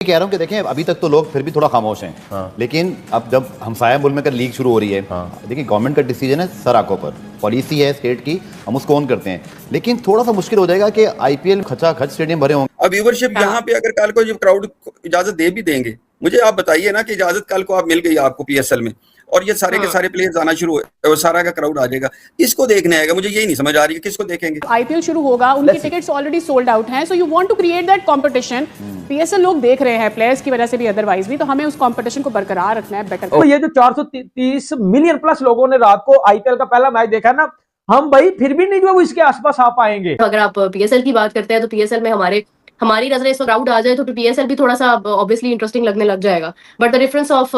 कह रहा हूँ कि देखें अभी तक तो लोग फिर भी थोड़ा खामोश हैं। हाँ। लेकिन अब जब हमसाया मुल्क में लीग शुरू हो रही है, हाँ। देखिए गवर्नमेंट का डिसीजन है सर आंखों पर, पॉलिसी है स्टेट की, हम उसको ऑन करते हैं। लेकिन थोड़ा सा मुश्किल हो जाएगा कि आईपीएल खचा खच स्टेडियम भरे होंगे। अब व्यूवरशिप यहाँ पे अगर कल को जब क्राउड को इजाजत दे भी देंगे, मुझे आप बताइए ना कि इजाजत कल को आप मिल गई आपको पीएसएल में और ये सारे के सारे प्लेयर्स आना शुरू हुए और सारा का क्राउड आ जाएगा, किसको देखने आएगा? मुझे यही नहीं समझ आ रही है किसको देखेंगे। आईपीएल शुरू होगा, उनके टिकट्स ऑलरेडी सोल्ड आउट हैं, so you want to create that competition. PSL लोग देख रहे हैं प्लेयर्स की वजह से भी, अदरवाइज भी, तो हमें उस कंपटीशन को बरकरार रखना है बेटर। तो ये जो 430 मिलियन प्लस लोगों ने रात को आईपीएल का पहला मैच देखा ना, हम भाई फिर भी नहीं जो वो इसके आसपास आ पाएंगे। अगर आप पीएसएल की बात करते हैं तो पीएसएल में हमारी नजरें इस क्राउड आ जाए तो पीएसएल भी थोड़ा सा ऑब्वियसली इंटरेस्टिंग लगने लग जाएगा। But the difference of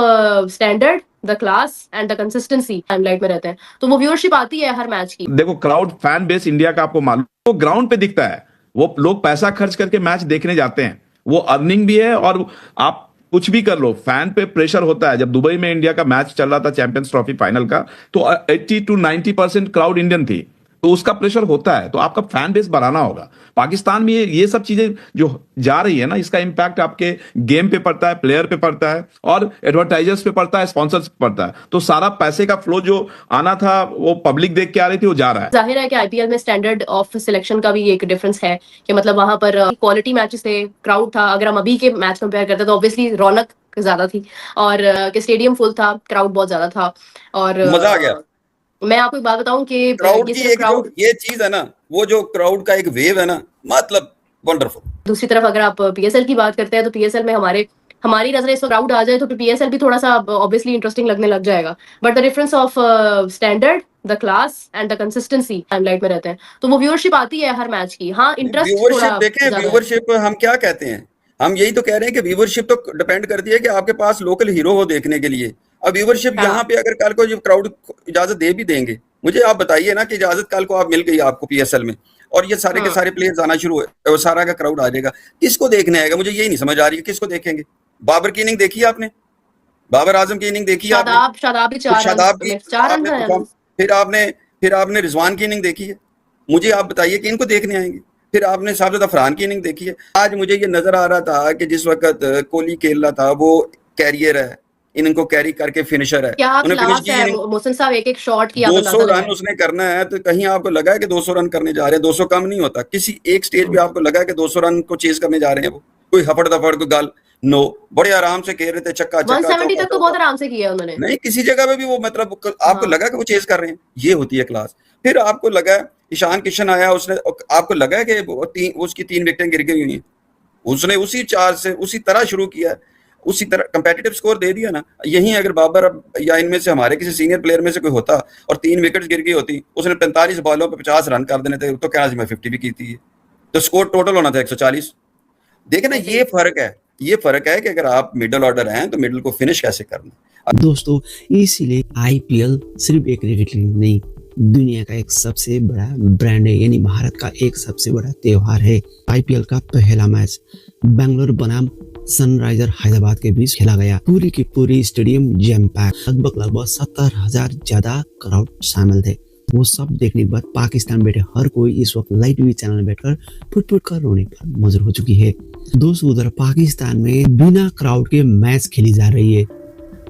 standard, the class and the consistency limelight में रहते हैं, तो वो व्यूअरशिप आती है हर मैच की। देखो क्राउड फैन बेस इंडिया का आपको मालूम, वो ग्राउंड पे दिखता है, वो लोग पैसा खर्च करके मैच देखने जाते हैं, वो अर्निंग भी है। और आप कुछ भी कर लो, फैन पे प्रेशर होता है। जब दुबई में इंडिया का मैच चल रहा था चैंपियंस ट्रॉफी फाइनल का, तो 80 to 90% क्राउड इंडियन थी, तो उसका प्रेशर होता है। तो आपका फैन बेस बढ़ाना होगा। पाकिस्तान में ये सब चीजें जो जा रही है ना, इसका इंपैक्ट आपके गेम पे पड़ता है, प्लेयर पे पड़ता है, और एडवर्टाइजर्स पे पड़ता है, स्पॉन्सर्स पे पड़ता है। तो सारा पैसे का फ्लो जो आना था वो पब्लिक देख के आ रही थी, वो जा रहा है। जाहिर है कि आईपीएल में स्टैंडर्ड ऑफ सिलेक्शन का भी एक डिफरेंस है कि मतलब वहां पर क्वालिटी मैचेस थे, क्राउड था। अगर हम अभी के मैच कंपेयर करते तो ऑब्वियसली रौनक ज्यादा थी और कि स्टेडियम फुल था, क्राउड बहुत ज्यादा था और मजा आ गया। मैं आपको एक बात बताऊं कि क्राउड की एक जो ये चीज है ना, वो जो क्राउड का एक वेव है ना, मतलब वंडरफुल। दूसरी तरफ अगर आप पीएसएल की बात करते हैं तो पीएसएल में हमारी नजरें इस क्राउड आ जाए तो पीएसएल भी थोड़ा सा ऑब्वियसली इंटरेस्टिंग लगने लग जाएगा। But the difference of standard, the class and the consistency limelight में रहते हैं, तो वो व्यूअरशिप आती है हर मैच की। हाँ, इंटरेस्ट व्यूअरशिप देखें, व्यूअरशिप हम क्या कहते हैं, हम यही तो कह रहे हैं कि व्यूअरशिप तो डिपेंड करती है कि आपके पास लोकल हीरो हो देखने के लिए। अब व्यूअरशिप यहाँ पे अगर कल को जब क्राउड को इजाजत दे भी देंगे, मुझे आप बताइए ना कि इजाजत कल को आप मिल गई आपको पीएसएल में और ये सारे के सारे प्लेयर्स आना शुरू हुए और सारा का क्राउड आ जाएगा, किसको देखने आएगा? मुझे यही नहीं समझ आ रही है किसको देखेंगे। बाबर की इनिंग देखी आपने? बाबर आजम की इनिंग देखी आपने? फिर आपने रिजवान की इनिंग देखी है? मुझे आप बताइए कि इनको देखने आएंगे। फिर आपने साबित अफरान की इनिंग देखी है? आज मुझे ये नजर आ रहा था कि जिस वक्त कोहली खेल रहा था वो कैरियर है, इनको कैरी करके फिनिशर है। मोहसिन साहब एक शॉट की 200 रन उसने करना है, तो कहीं आपको लगा है कि 200 रन करने जा रहे हैं? 200 कम नहीं होता। किसी एक स्टेज पे आपको लगा है कि 200 रन को चेज करने जा रहे हैं? वो कोई हफड़ दफड़ को गाल नो, बड़े आराम से खेल रहे थे, चक्का 170 तक तो बहुत आराम से किया उन्होंने। नहीं, किसी जगह पे भी वो मतलब आपको लगा कि वो चेज कर रहे हैं, ये होती है क्लास। फिर आपको लगा ईशान किशन आया, उसने आपको लगा कि उसकी 3 विकेटें गिर गई हुई हैं, उसने उसी चार्ज से उसी तरह शुरू किया, उसी तरह कंपेटिटिव स्कोर दे दिया ना। यही अगर बाबर या इनमें से हमारे किसी सीनियर प्लेयर में से कोई होता और 3 विकेट गिर गई होती, उसने 45 बॉलों पे 50 रन कर देने थे, तो क्या मैं 50 भी की थी, तो स्कोर टोटल होना था 140। देखे ना, ये फर्क है कि अगर आप मिडिल ऑर्डर हैं तो मिडिल को फिनिश कैसे करना। दोस्तों, इसीलिए आईपीएल सिर्फ एक क्रिकेट लीग नहीं, दुनिया का एक सबसे बड़ा ब्रांड है, यानी भारत का एक सबसे बड़ा त्योहार है। आईपीएल का पहला मैच बेंगलुरु बनाम सनराइजर हैदराबाद के बीच खेला गया। पूरी की पूरी स्टेडियम जैम पैक, लगभग 70,000 ज्यादा क्राउड शामिल थे। वो सब देखने के बाद पाकिस्तान बैठे हर कोई इस वक्त लाइव टीवी चैनल में बैठकर फुट कर रोने पर मजबूर हो चुकी है। दोस्तों, उधर पाकिस्तान में बिना क्राउड के मैच खेली जा रही है।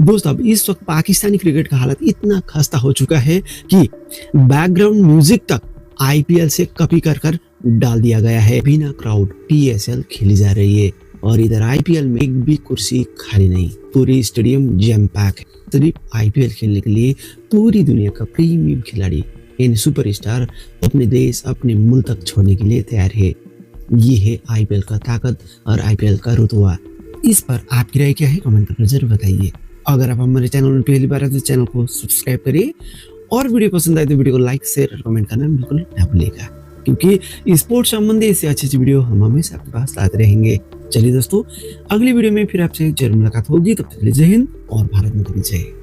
दोस्तों, अब इस वक्त पाकिस्तानी क्रिकेट का हालत इतना खस्ता हो चुका है कि बैकग्राउंड म्यूजिक तक आईपीएल से कॉपी कर डाल दिया गया है। बिना क्राउड पीएसएल खेली जा रही है और इधर आईपीएल में एक भी कुर्सी खाली नहीं, पूरी स्टेडियम जैम पैक है। सिर्फ आईपीएल खेलने के लिए पूरी दुनिया का प्रीमियम खिलाड़ी यानी सुपरस्टार अपने देश, अपने मुल्क तक छोड़ने के लिए तैयार है। ये है आईपीएल का ताकत और आईपीएल का रुतबा। इस पर आपकी राय क्या है, कमेंट करके जरूर बताइए। अगर आप हमारे चैनल में पहली बार आए तो चैनल को सब्सक्राइब करिए और वीडियो पसंद आए तो वीडियो को लाइक, शेयर और कमेंट करना बिल्कुल ना भूलिएगा, क्योंकि स्पोर्ट्स संबंधी ऐसे अच्छी वीडियो हम हमेशा आपके पास लाते रहेंगे। चलिए दोस्तों, अगली वीडियो में फिर आपसे जरूर मुलाकात होगी। तब तक के लिए जय हिंद और भारत माता की जय।